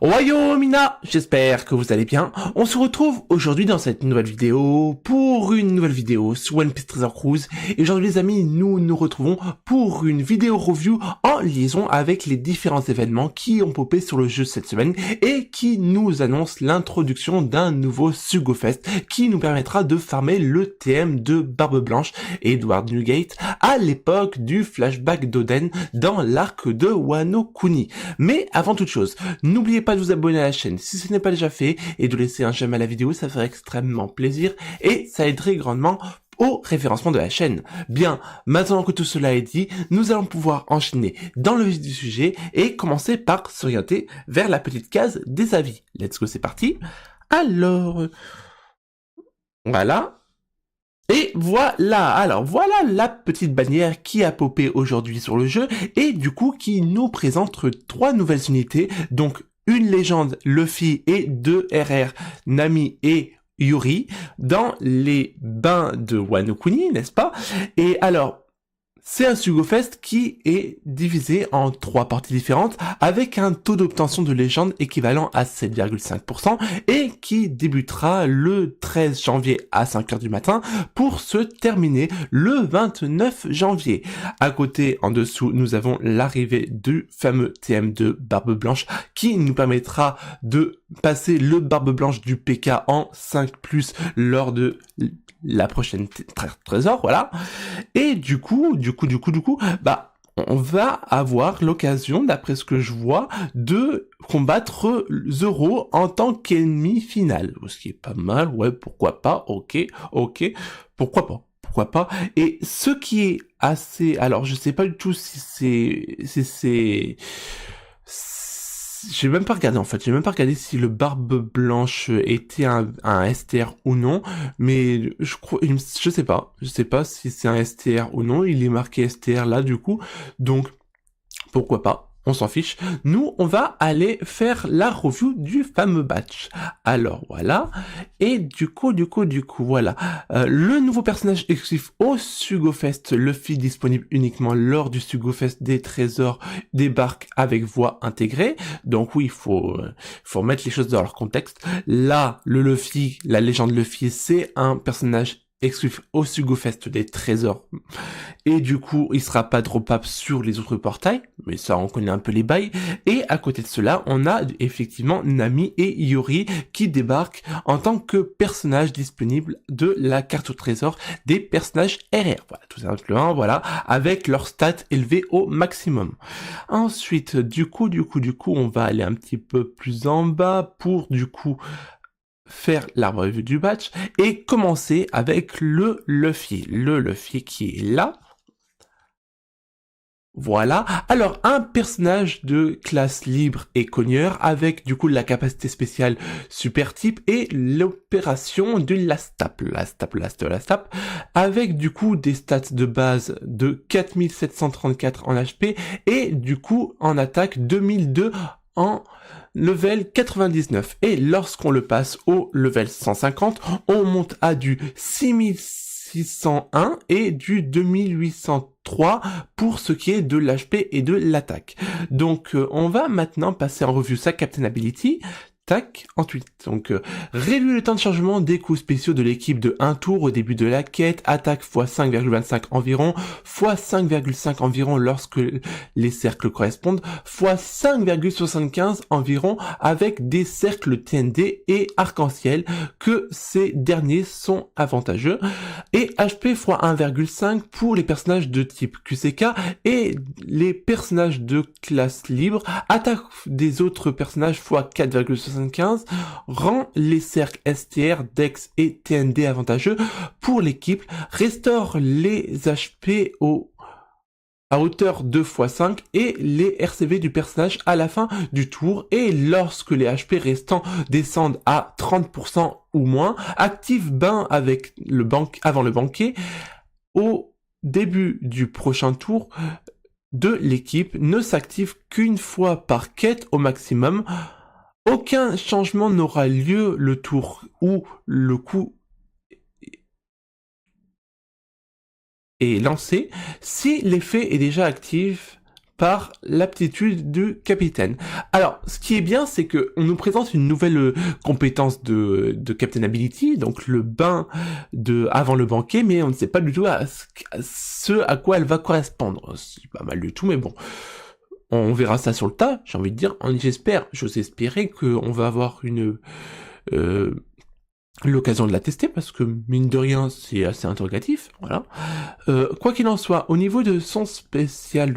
Mina, j'espère que vous allez bien. On se retrouve aujourd'hui dans cette nouvelle vidéo pour une nouvelle vidéo sur One Piece Treasure Cruise. Et aujourd'hui les amis, nous nous retrouvons pour une vidéo review en liaison avec les différents événements qui ont popé sur le jeu cette semaine et qui nous annoncent l'introduction d'un nouveau Sugo Fest qui nous permettra de farmer le TM de Barbe Blanche et Edward Newgate à l'époque du flashback d'Oden dans l'arc de Wano Kuni. Mais avant toute chose, n'oubliez pas de vous abonner à la chaîne si ce n'est pas déjà fait et de laisser un j'aime à la vidéo, ça ferait extrêmement plaisir et ça aiderait grandement au référencement de la chaîne. Bien, maintenant que tout cela est dit, nous allons pouvoir enchaîner dans le vif du sujet et commencer par s'orienter vers la petite case des avis. Let's go, c'est parti. Alors, voilà. Et voilà, alors voilà la petite bannière qui a popé aujourd'hui sur le jeu et du coup qui nous présente 3 nouvelles unités, donc une légende Luffy et 2 RR Nami et Yuri dans les bains de Wano Kuni, n'est-ce pas? Et alors, c'est un Sugo Fest qui est divisé en 3 parties différentes avec un taux d'obtention de légende équivalent à 7,5% et qui débutera le 13 janvier à 5h du matin pour se terminer le 29 janvier. À côté, en dessous, nous avons l'arrivée du fameux TM de Barbe Blanche qui nous permettra de passer le Barbe Blanche du PK en 5+, lors de la prochaine trésor, voilà. Et du coup, bah, on va avoir l'occasion, d'après ce que je vois, de combattre Zoro en tant qu'ennemi final. Ce qui est pas mal, ouais, pourquoi pas, ok, pourquoi pas. Et ce qui est assez, alors je sais pas du tout si c'est, j'ai même pas regardé en fait, j'ai même pas regardé si le Barbe Blanche était un STR ou non, mais je sais pas si c'est un STR ou non, il est marqué STR là du coup, donc pourquoi pas. On s'en fiche. Nous, on va aller faire la review du fameux batch. Alors, voilà. Et du coup, voilà. Le nouveau personnage exclusif au Sugo Fest, Luffy disponible uniquement lors du Sugo Fest des trésors, débarque avec voix intégrée. Donc oui, il faut mettre les choses dans leur contexte. Là, le Luffy, la légende Luffy, c'est un personnage exclusif au Sugo Fest des trésors. Et du coup, il sera pas dropable sur les autres portails, mais ça, on connaît un peu les bails. Et à côté de cela, on a effectivement Nami et Yuri qui débarquent en tant que personnages disponibles de la carte au trésor des personnages RR. Voilà, tout simplement, voilà, avec leurs stats élevées au maximum. Ensuite, du coup, on va aller un petit peu plus en bas pour, du coup, faire la revue du batch et commencer avec le Luffy qui est là. Voilà. Alors, un personnage de classe libre et cogneur avec du coup la capacité spéciale super type et l'opération du last tap, avec du coup des stats de base de 4734 en HP et du coup en attaque 2002 en level 99. Et lorsqu'on le passe au level 150, on monte à du 6601 et du 2803 pour ce qui est de l'HP et de l'attaque. Donc on va maintenant passer en revue sa Captain Ability. Tac, ensuite, donc réduire le temps de chargement des coups spéciaux de l'équipe de 1 tour au début de la quête, attaque x 5,25 environ, x 5,5 environ lorsque les cercles correspondent, x 5,75 environ avec des cercles TND et arc-en-ciel, que ces derniers sont avantageux, et HP x 1,5 pour les personnages de type QCK et les personnages de classe libre, attaque des autres personnages x 4,75 rend les cercles STR, Dex et TND avantageux pour l'équipe, restaure les HP à hauteur de x5 et les RCV du personnage à la fin du tour, et lorsque les HP restants descendent à 30% ou moins, active bain avec avant le banquet au début du prochain tour de l'équipe, ne s'active qu'une fois par quête au maximum. Aucun changement n'aura lieu le tour où le coup est lancé si l'effet est déjà actif par l'aptitude du capitaine. Alors, ce qui est bien, c'est que on nous présente une nouvelle compétence de Captain Ability, donc le bain avant le banquet, mais on ne sait pas du tout à ce à quoi elle va correspondre. C'est pas mal du tout, mais bon. On verra ça sur le tas, j'ai envie de dire. J'ose espérer qu'on va avoir l'occasion de la tester, parce que mine de rien c'est assez interrogatif, voilà. Quoi qu'il en soit, au niveau de son spécial,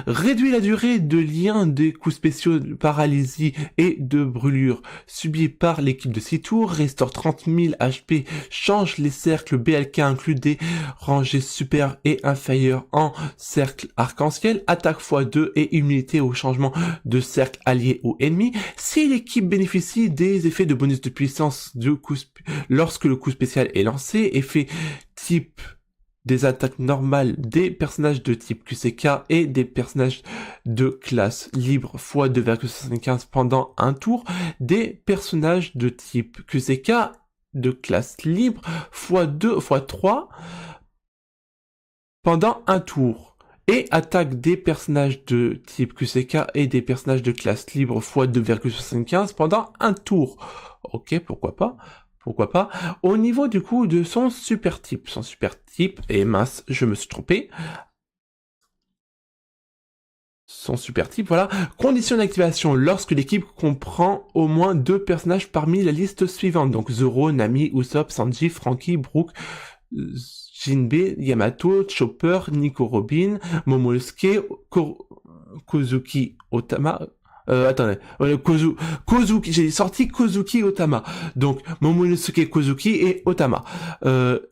réduit la durée de lien des coups spéciaux de paralysie et de brûlure subis par l'équipe de 6 tours, restaure 30 000 HP, change les cercles BLK inclus des rangées super et inférieures en cercle arc-en-ciel, attaque x2 et immunité au changement de cercle allié ou ennemi. Si l'équipe bénéficie des effets de bonus de puissance lorsque le coup spécial est lancé, effet type des attaques normales des personnages de type QCK et des personnages de classe libre x 2,75 pendant un tour, des personnages de type QCK de classe libre x2 x 3 pendant un tour, et attaque des personnages de type QCK et des personnages de classe libre x 2,75 pendant un tour. Ok, pourquoi pas. Au niveau du coup de son super type, et mince, je me suis trompé. Son super type, voilà. Condition d'activation, lorsque l'équipe comprend au moins 2 personnages parmi la liste suivante. Donc Zoro, Nami, Usopp, Sanji, Franky, Brook, Jinbei, Yamato, Chopper, Nico Robin, Momonosuke, Kozuki Otama... Kozuki, j'ai sorti Kozuki Otama. Donc, Momonosuke, Kozuki et Otama.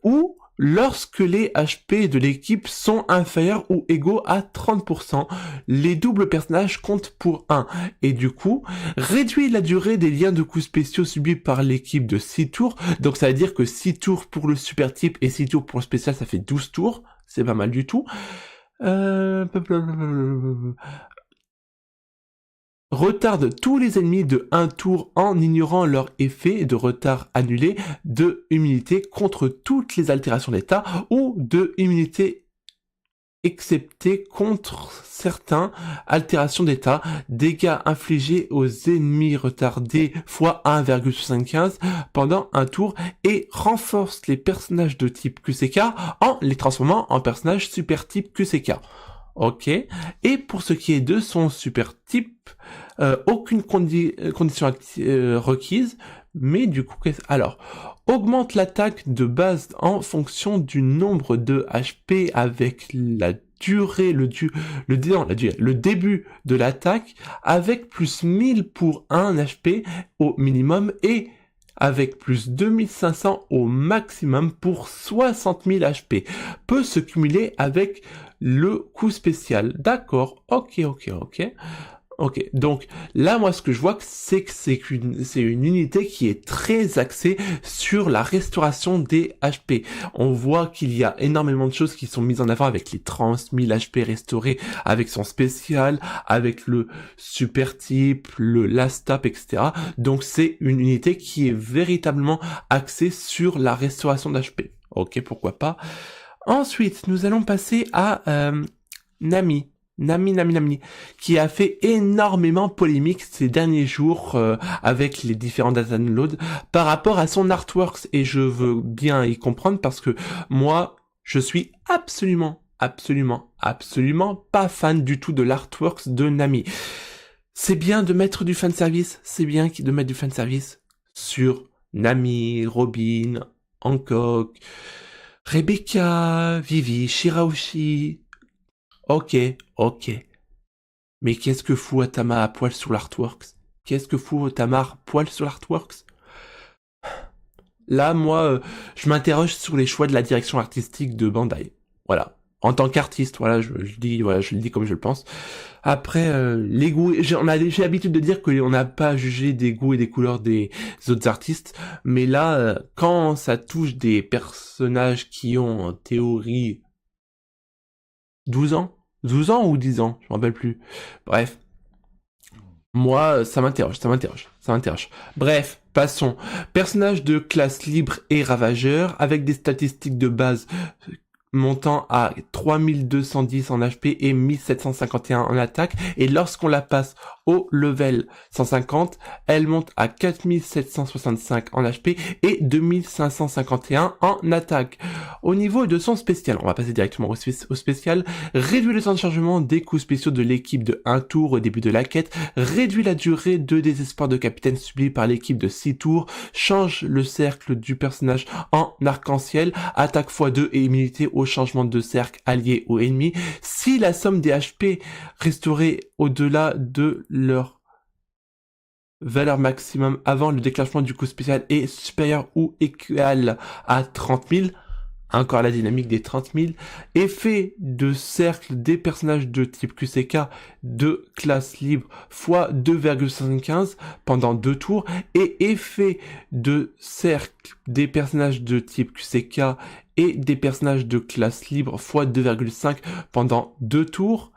Ou lorsque les HP de l'équipe sont inférieurs ou égaux à 30%, les doubles personnages comptent pour 1. Et du coup, réduit la durée des liens de coups spéciaux subis par l'équipe de 6 tours. Donc, ça veut dire que 6 tours pour le super type et 6 tours pour le spécial, ça fait 12 tours. C'est pas mal du tout. Retarde tous les ennemis de 1 tour en ignorant leur effet de retard annulé, de immunité contre toutes les altérations d'état ou de immunité excepté contre certaines altérations d'état, dégâts infligés aux ennemis retardés x 1,75 pendant un tour, et renforce les personnages de type QCK en les transformant en personnages super type QCK. Ok. Et pour ce qui est de son super type, aucune condition requise, mais du coup, alors, augmente l'attaque de base en fonction du nombre de HP avec la durée, le début de l'attaque, avec plus 1000 pour 1 HP au minimum et avec plus 2500 au maximum pour 60 000 HP, peut se cumuler avec le coup spécial. D'accord, ok. Ok, donc là, moi, ce que je vois, c'est que c'est une unité qui est très axée sur la restauration des HP. On voit qu'il y a énormément de choses qui sont mises en avant avec les 30 000 HP restaurés, avec son spécial, avec le super type, le last tap, etc. Donc c'est une unité qui est véritablement axée sur la restauration d'HP. Ok, pourquoi pas. Ensuite, nous allons passer à Nami, qui a fait énormément polémique ces derniers jours avec les différents data downloads par rapport à son artworks, et je veux bien y comprendre parce que moi, je suis absolument pas fan du tout de l'artworks de Nami. C'est bien de mettre du fanservice, sur Nami, Robin, Hancock, Rebecca, Vivi, Shirahoshi. Ok. Mais qu'est-ce que fout Otama à poil sur l'artworks? Là, moi, je m'interroge sur les choix de la direction artistique de Bandai. Voilà. En tant qu'artiste, voilà, je le dis comme je le pense. Après, les goûts, j'ai l'habitude de dire qu'on n'a pas jugé des goûts et des couleurs des autres artistes, mais là, quand ça touche des personnages qui ont, en théorie, 12 ans ou 10 ans, je me rappelle plus. Bref. Moi, ça m'interroge. Bref, passons. Personnage de classe libre et ravageur, avec des statistiques de base montant à 3210 en HP et 1751 en attaque, et lorsqu'on la passe au level 150, elle monte à 4765 en HP et 2551 en attaque. Au niveau de son spécial, on va passer directement au spécial, réduit le temps de chargement des coups spéciaux de l'équipe de 1 tour au début de la quête, réduit la durée de désespoir de capitaine subi par l'équipe de 6 tours, change le cercle du personnage en arc-en-ciel, attaque x2 et immunité au changement de cercle allié ou ennemi. Si la somme des HP restaurée au-delà de leur valeur maximum avant le déclenchement du coup spécial est supérieure ou égale à 30 000, encore la dynamique des 30 000, effet de cercle des personnages de type QCK de classe libre x 2,75 pendant 2 tours, et effet de cercle des personnages de type QCK et des personnages de classe libre x 2,5 pendant 2 tours.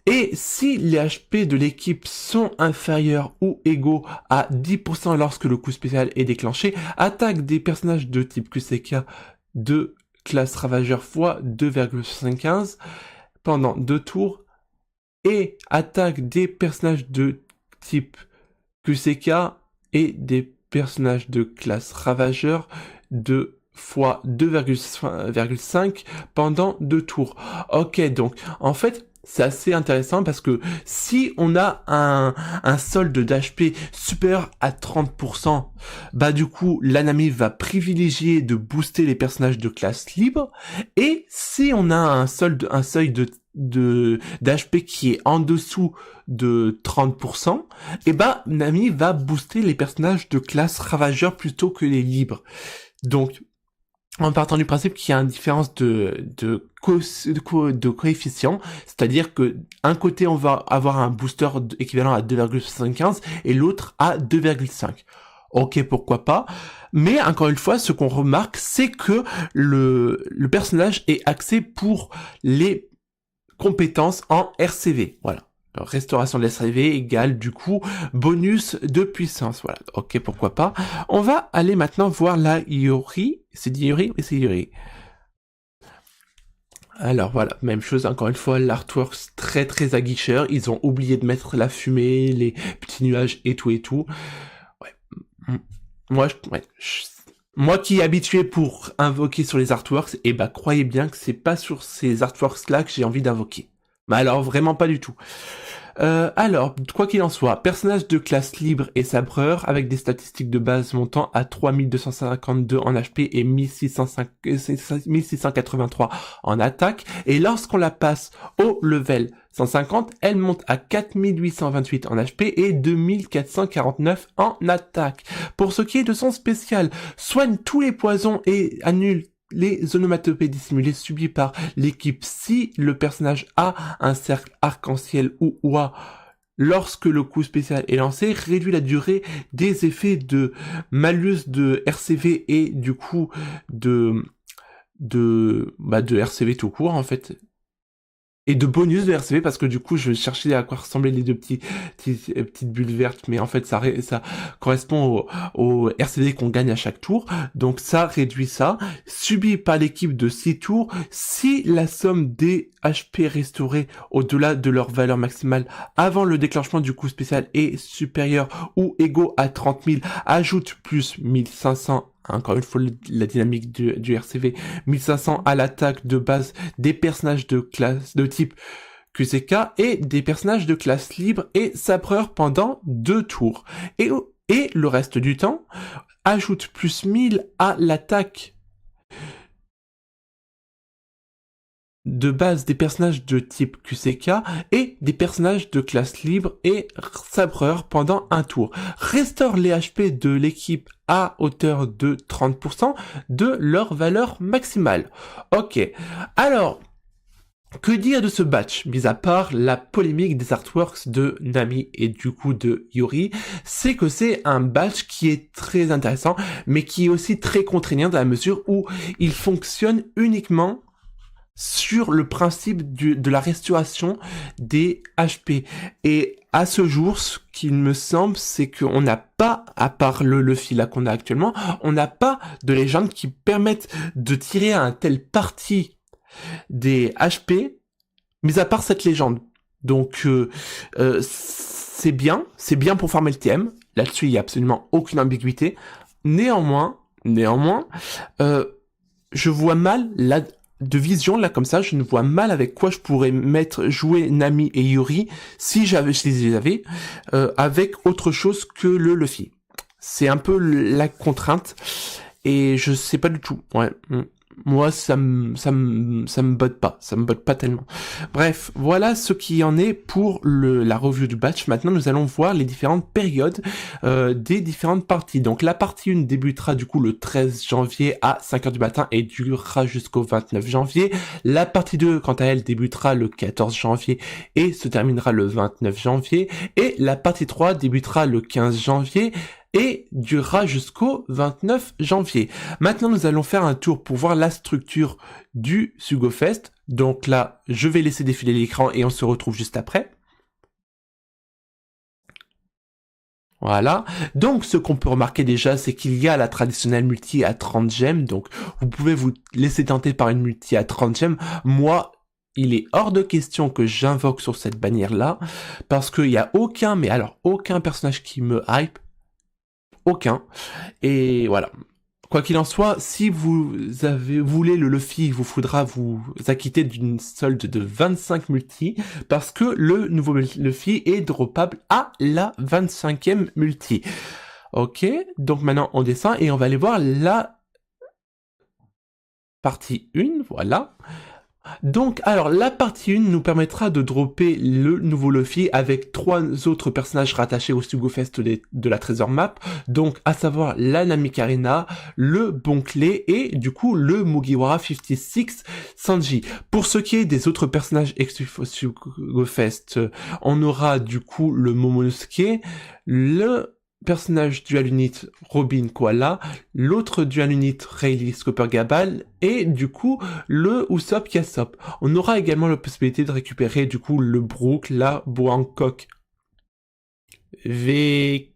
Et si les HP de l'équipe sont inférieurs ou égaux à 10% lorsque le coup spécial est déclenché, attaque des personnages de type QCK de classe ravageur x 2,75 pendant 2 tours, et attaque des personnages de type QCK et des personnages de classe ravageur de x 2,5 pendant 2 tours. Ok, donc en fait c'est assez intéressant parce que si on a un solde d'HP supérieur à 30%, bah du coup l'Anami va privilégier de booster les personnages de classe libre, et si on a un seuil d'HP qui est en dessous de 30%, et bah Nami va booster les personnages de classe ravageur plutôt que les libres. Donc en partant du principe qu'il y a une différence de coefficient, c'est-à-dire que un côté on va avoir un booster équivalent à 2,75 et l'autre à 2,5. Ok, pourquoi pas, mais encore une fois, ce qu'on remarque, c'est que le personnage est axé pour les compétences en RCV, voilà. Alors, restauration de l'SRV égale du coup bonus de puissance, voilà. Ok, pourquoi pas. On va aller maintenant voir la Yuri. C'est dit Yuri? Oui, c'est Yuri. Alors voilà, même chose, encore une fois, l'artwork très très aguicheur. Ils ont oublié de mettre la fumée, les petits nuages et tout et tout. Ouais. Moi qui est habitué pour invoquer sur les artworks, et bah croyez bien que c'est pas sur ces artworks là que j'ai envie d'invoquer. Mais alors vraiment pas du tout. Alors, quoi qu'il en soit, personnage de classe libre et sabreur avec des statistiques de base montant à 3252 en HP et 1683 en attaque, et lorsqu'on la passe au level 150, elle monte à 4828 en HP et 2449 en attaque. Pour ce qui est de son spécial, soigne tous les poisons et annule les onomatopées dissimulées subies par l'équipe si le personnage a un cercle arc-en-ciel ou oie. Lorsque le coup spécial est lancé, réduit la durée des effets de malus de RCV et du coup de RCV tout court en fait. Et de bonus de RCV, parce que du coup je cherchais à quoi ressemblaient les deux petites bulles vertes, mais en fait ça correspond au RCV qu'on gagne à chaque tour, donc ça réduit ça, subi par l'équipe de 6 tours, si la somme des HP restaurés au-delà de leur valeur maximale avant le déclenchement du coup spécial est supérieur ou égaux à 30 000, ajoute plus 1500, encore une fois la dynamique du RCV, 1500 à l'attaque de base des personnages de classe de type QCK et des personnages de classe libre et sabreur pendant 2 tours. Et le reste du temps, ajoute plus 1000 à l'attaque de base des personnages de type QCK et des personnages de classe libre et sabreur pendant un tour. Restaure les HP de l'équipe à hauteur de 30% de leur valeur maximale. Ok, alors, que dire de ce batch, mis à part la polémique des artworks de Nami et du coup de Yuri, c'est que c'est un batch qui est très intéressant, mais qui est aussi très contraignant dans la mesure où il fonctionne uniquement sur le principe de la restauration des HP. Et à ce jour, ce qu'il me semble, c'est qu'on n'a pas, à part le Luffy là qu'on a actuellement, on n'a pas de légendes qui permettent de tirer un tel parti des HP, mis à part cette légende. Donc c'est bien pour farmer le TM. Là-dessus, il y a absolument aucune ambiguïté. Néanmoins, je vois mal de vision là comme ça, je ne vois mal avec quoi je pourrais jouer Nami et Yuri si je les avais avec autre chose que le Luffy. C'est un peu la contrainte et je sais pas du tout. Ouais. Moi, ça me botte pas tellement. Bref, voilà ce qui en est pour la review du batch. Maintenant, nous allons voir les différentes périodes des différentes parties. Donc, la partie 1 débutera du coup le 13 janvier à 5h du matin et durera jusqu'au 29 janvier. La partie 2, quant à elle, débutera le 14 janvier et se terminera le 29 janvier. Et la partie 3 débutera le 15 janvier et durera jusqu'au 29 janvier. Maintenant, nous allons faire un tour pour voir la structure du SugoFest. Donc là, je vais laisser défiler l'écran et on se retrouve juste après. Voilà. Donc, ce qu'on peut remarquer déjà, c'est qu'il y a la traditionnelle multi à 30 gemmes. Donc, vous pouvez vous laisser tenter par une multi à 30 gemmes. Moi, il est hors de question que j'invoque sur cette bannière-là, parce qu'il n'y a aucun personnage qui me hype. Aucun. Et voilà. Quoi qu'il en soit, si vous voulez le Luffy, il vous faudra vous acquitter d'une solde de 25 multi, parce que le nouveau Luffy est droppable à la 25e multi. Ok, donc maintenant on descend et on va aller voir la partie 1, voilà. Donc, alors, la partie 1 nous permettra de dropper le nouveau Luffy avec 3 autres personnages rattachés au SugoFest de la Treasure Map, donc à savoir la Namikarina, le Bon Clé et du coup le Mugiwara 56 Sanji. Pour ce qui est des autres personnages exclusifs au SugoFest, on aura du coup le Momonosuke, le personnage dual unit Robin Koala, l'autre dual unit Rayleigh Scooper Gabal et du coup le Usopp Yasopp. On aura également la possibilité de récupérer du coup le Brook, la Bohancock V4,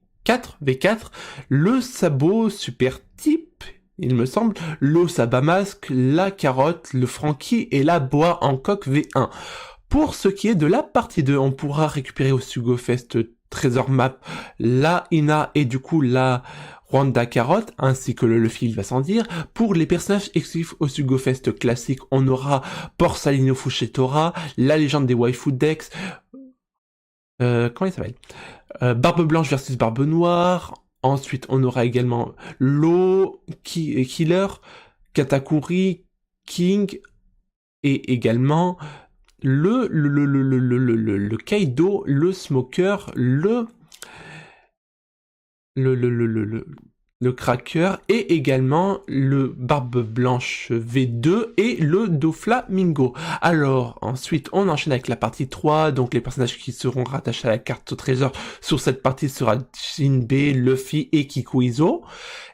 le Sabot Super Type, il me semble, le Sabamasque, la Carotte, le Frankie et la Boa Hancock V1. Pour ce qui est de la partie 2, on pourra récupérer au SugoFest Treasure Map la Ina et du coup la Rwanda Carotte ainsi que le Luffy, il va sans dire. Pour les personnages exclusifs au SugoFest classique, on aura Borsalino Fushitora, la légende des waifu Dex, comment il s'appelle, Barbe Blanche versus Barbe Noire. Ensuite, on aura également Lo, Killer, Katakuri, King et également le Kaido, le Smoker, le Cracker et également le Barbe Blanche V2 et le Doflamingo. Alors, ensuite, on enchaîne avec la partie 3, donc les personnages qui seront rattachés à la carte au trésor sur cette partie sera Jinbei, Luffy et Kikuizo.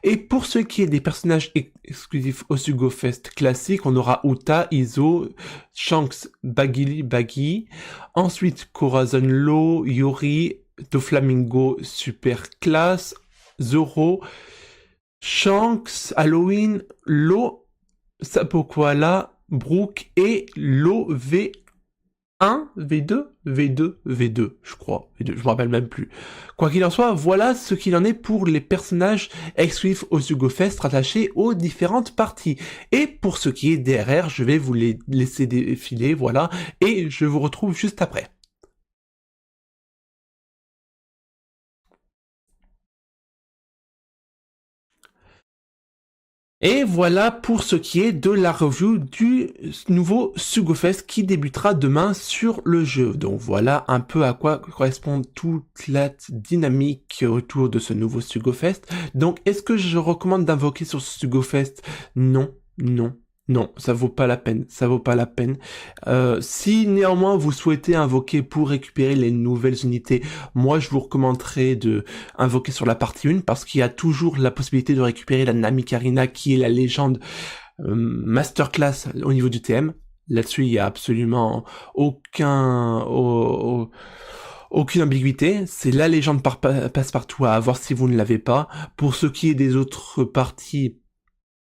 Et pour ce qui est des personnages exclusifs au SugoFest classique, on aura Uta, Izo, Shanks, Baggy, ensuite Corazon Law, Yuri, Doflamingo Super Classe, Zoro, Shanks, Halloween, Lo, Sapo Koala, Brook et Lo V1, V2, je crois. V2, je me rappelle même plus. Quoi qu'il en soit, voilà ce qu'il en est pour les personnages exclusifs au SugoFest rattachés aux différentes parties. Et pour ce qui est DRR, je vais vous les laisser défiler, voilà, et je vous retrouve juste après. Et voilà pour ce qui est de la review du nouveau SugoFest qui débutera demain sur le jeu. Donc voilà un peu à quoi correspond toute la dynamique autour de ce nouveau SugoFest. Donc est-ce que je recommande d'invoquer sur ce SugoFest ? Non, ça vaut pas la peine, si néanmoins vous souhaitez invoquer pour récupérer les nouvelles unités, moi je vous recommanderais de invoquer sur la partie 1 parce qu'il y a toujours la possibilité de récupérer la Namikarina qui est la légende masterclass au niveau du TM. Là-dessus, il y a absolument aucune ambiguïté, c'est la légende passe-partout à avoir si vous ne l'avez pas. Pour ce qui est des autres parties,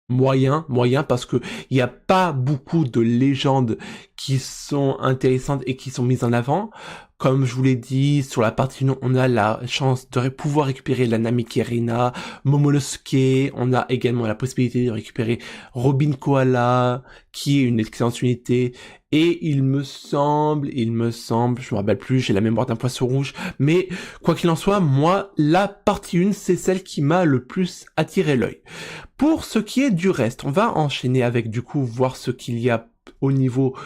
moyen parce que il n'y a pas beaucoup de légendes qui sont intéressantes et qui sont mises en avant. Comme je vous l'ai dit, sur la partie 1, on a la chance de pouvoir récupérer la Namiki Arena, Momonosuke, on a également la possibilité de récupérer Robin Koala, qui est une excellente unité, et il me semble, je me rappelle plus, j'ai la mémoire d'un poisson rouge, mais quoi qu'il en soit, moi, la partie 1, c'est celle qui m'a le plus attiré l'œil. Pour ce qui est du reste, on va enchaîner avec du coup voir ce qu'il y a au niveau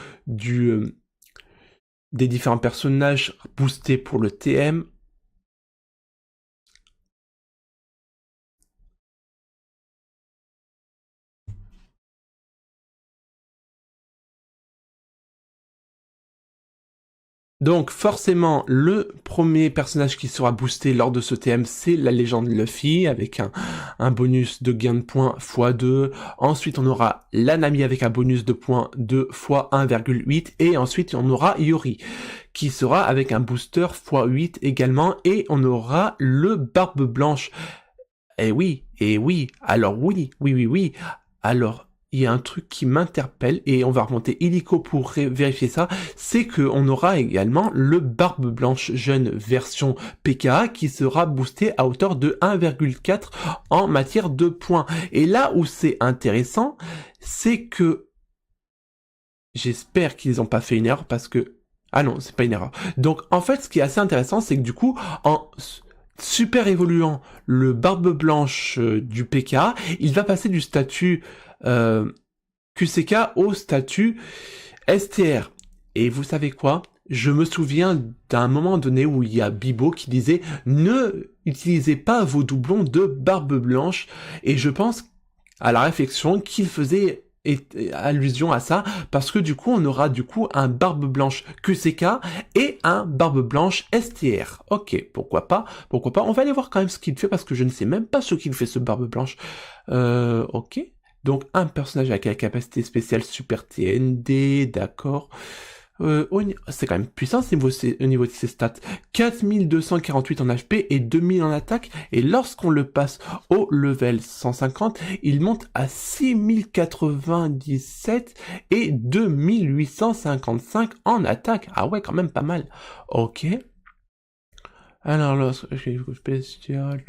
des différents personnages boostés pour le TM. Donc forcément, le premier personnage qui sera boosté lors de ce TM, c'est la légende Luffy, avec un bonus de gain de points x2. Ensuite, on aura la Nami avec un bonus de points 2 x 1,8. Et ensuite, on aura Yori, qui sera avec un booster x8 également. Et on aura le Barbe Blanche. Eh oui, alors oui. Alors, il y a un truc qui m'interpelle, et on va remonter illico pour vérifier ça, c'est qu'on aura également le Barbe Blanche jeune version PKA qui sera boosté à hauteur de 1,4 en matière de points. Et là où c'est intéressant, c'est que j'espère qu'ils n'ont pas fait une erreur parce que... Ah non, c'est pas une erreur. Donc en fait, ce qui est assez intéressant, c'est que du coup, en super évoluant le Barbe Blanche du PK, il va passer du statut QCK au statut STR. Et vous savez quoi? Je me souviens d'un moment donné où il y a Bibo qui disait « Ne utilisez pas vos doublons de Barbe Blanche ». Et je pense à la réflexion qu'il faisait allusion à ça, parce que du coup on aura du coup un Barbe Blanche QCK et un Barbe Blanche STR. Ok, pourquoi pas, on va aller voir quand même ce qu'il fait, parce que je ne sais même pas ce qu'il fait ce Barbe Blanche. Ok, donc un personnage avec la capacité spéciale Super TND, d'accord. C'est quand même puissant au niveau de ses stats. 4248 en HP et 2000 en attaque. Et lorsqu'on le passe au level 150, il monte à 6097 et 2855 en attaque. Ah ouais, quand même pas mal. Ok. Alors, lorsque j'ai une spécial...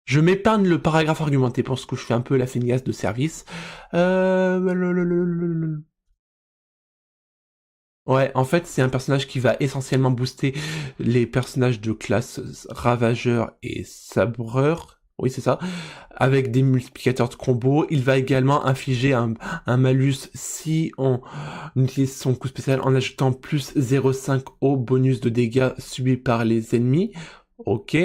Je m'épargne le paragraphe argumenté parce que je fais un peu la feignasse de service. Ouais, en fait, c'est un personnage qui va essentiellement booster les personnages de classe Ravageur et Sabreur. Oui, c'est ça. Avec des multiplicateurs de combos. Il va également infliger un malus si on utilise son coup spécial en ajoutant plus 0,5 au bonus de dégâts subis par les ennemis. Ok.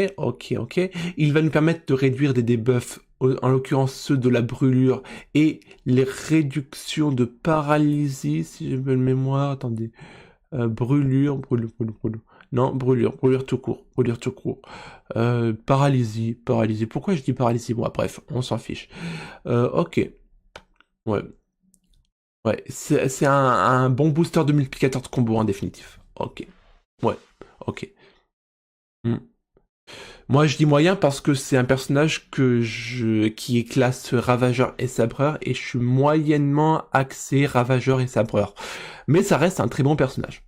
Il va nous permettre de réduire des debuffs, en l'occurrence ceux de la brûlure et les réductions de paralysie, si j'ai bonne mémoire. Attendez. Brûlure. Non, brûlure tout court. Paralysie. Pourquoi je dis paralysie? Moi, bref, on s'en fiche. Ok. Ouais, c'est un bon booster de multiplicateur de combo en définitive. Ok. Ouais, ok. Hmm. Moi, je dis moyen parce que c'est un personnage qui est classe Ravageur et Sabreur, et je suis moyennement axé Ravageur et Sabreur. Mais ça reste un très bon personnage.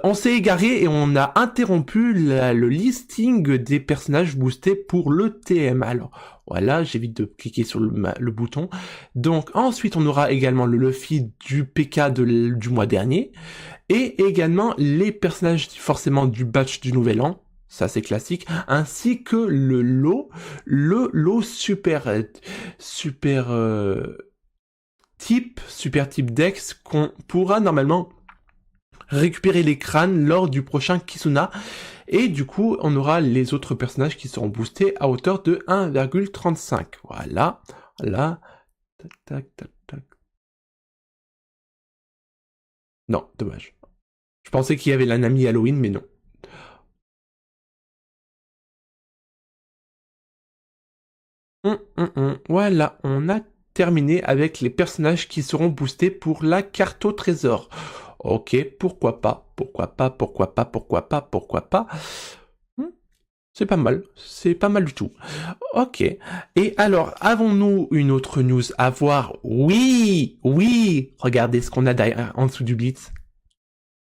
On s'est égaré et on a interrompu le listing des personnages boostés pour le TM. Alors, voilà, j'évite de cliquer sur le bouton. Donc, ensuite, on aura également le Luffy du PK du mois dernier, et également les personnages forcément du batch du Nouvel An. Ça c'est classique, ainsi que le lot super type Dex qu'on pourra normalement récupérer les crânes lors du prochain Kisuna, et du coup on aura les autres personnages qui seront boostés à hauteur de 1,35. Voilà, là, tac. Non, dommage. Je pensais qu'il y avait la Nami Halloween, mais non. Voilà, on a terminé avec les personnages qui seront boostés pour la carte au trésor. Ok, pourquoi pas. c'est pas mal du tout. Ok. Et alors, avons-nous une autre news à voir? Oui, regardez ce qu'on a derrière, en dessous du Blitz.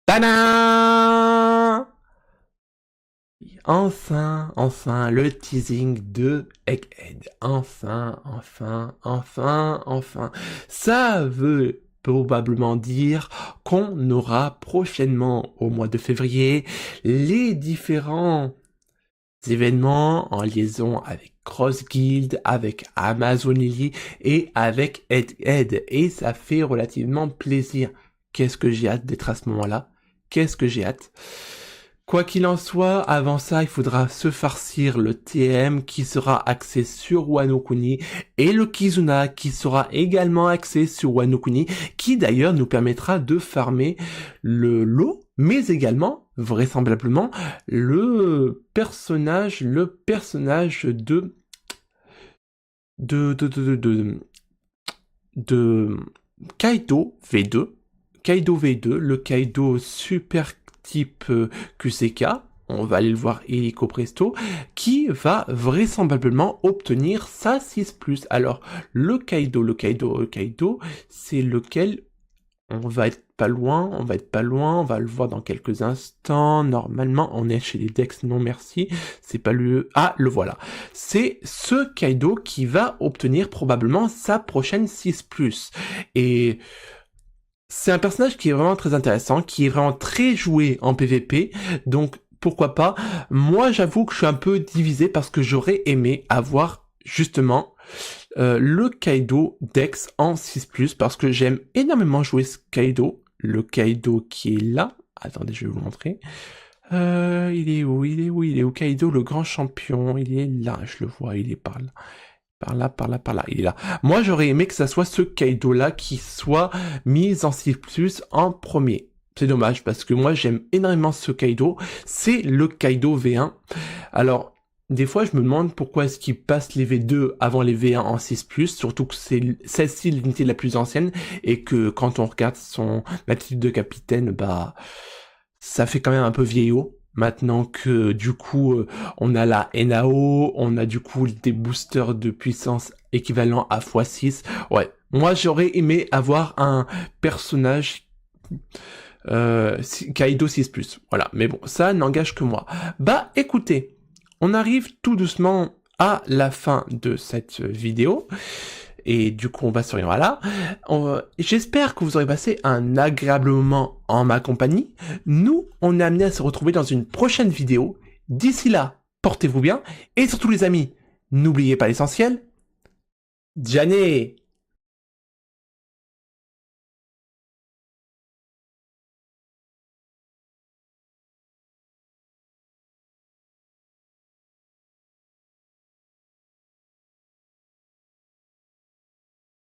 Tadam! Enfin, le teasing de Egghead. Enfin. Ça veut probablement dire qu'on aura prochainement, au mois de février, les différents événements en liaison avec Cross Guild, avec Amazon Lily et avec Egghead. Et ça fait relativement plaisir. Qu'est-ce que j'ai hâte d'être à ce moment-là? Qu'est-ce que j'ai hâte? Quoi qu'il en soit, avant ça, il faudra se farcir le TM qui sera axé sur Wano Kuni et le Kizuna qui sera également axé sur Wano Kuni, qui d'ailleurs nous permettra de farmer le lot, mais également, vraisemblablement, le personnage de Kaido V2. Kaido V2, le Kaido super type QCK, on va aller le voir illico presto, qui va vraisemblablement obtenir sa 6+. Alors, le Kaido, c'est lequel on va être pas loin, on va le voir dans quelques instants. Normalement, on est chez les Dex, non merci, c'est pas le... Ah, le voilà. C'est ce Kaido qui va obtenir probablement sa prochaine 6+. Et... c'est un personnage qui est vraiment très intéressant, qui est vraiment très joué en PvP, donc pourquoi pas. Moi, j'avoue que je suis un peu divisé parce que j'aurais aimé avoir justement le Kaido Dex en 6+, parce que j'aime énormément jouer ce Kaido, le Kaido qui est là. Attendez, je vais vous montrer. Il est où Kaido, le grand champion? Il est là, je le vois, il est par là. Par là, il est là. Moi, j'aurais aimé que ça soit ce Kaido-là qui soit mis en 6+, en premier. C'est dommage, parce que moi, j'aime énormément ce Kaido. C'est le Kaido V1. Alors, des fois, je me demande pourquoi est-ce qu'il passe les V2 avant les V1 en 6+, surtout que c'est celle-ci l'unité la plus ancienne, et que quand on regarde son attitude de capitaine, bah, ça fait quand même un peu vieillot. Maintenant que du coup on a la NAO, on a du coup des boosters de puissance équivalents à x6. Ouais, moi j'aurais aimé avoir un personnage Kaido 6+. Voilà, mais bon, ça n'engage que moi. Bah écoutez, on arrive tout doucement à la fin de cette vidéo. Et du coup, on va se revoir là. J'espère que vous aurez passé un agréable moment en ma compagnie. Nous, on est amenés à se retrouver dans une prochaine vidéo. D'ici là, portez-vous bien. Et surtout les amis, n'oubliez pas l'essentiel. Jané!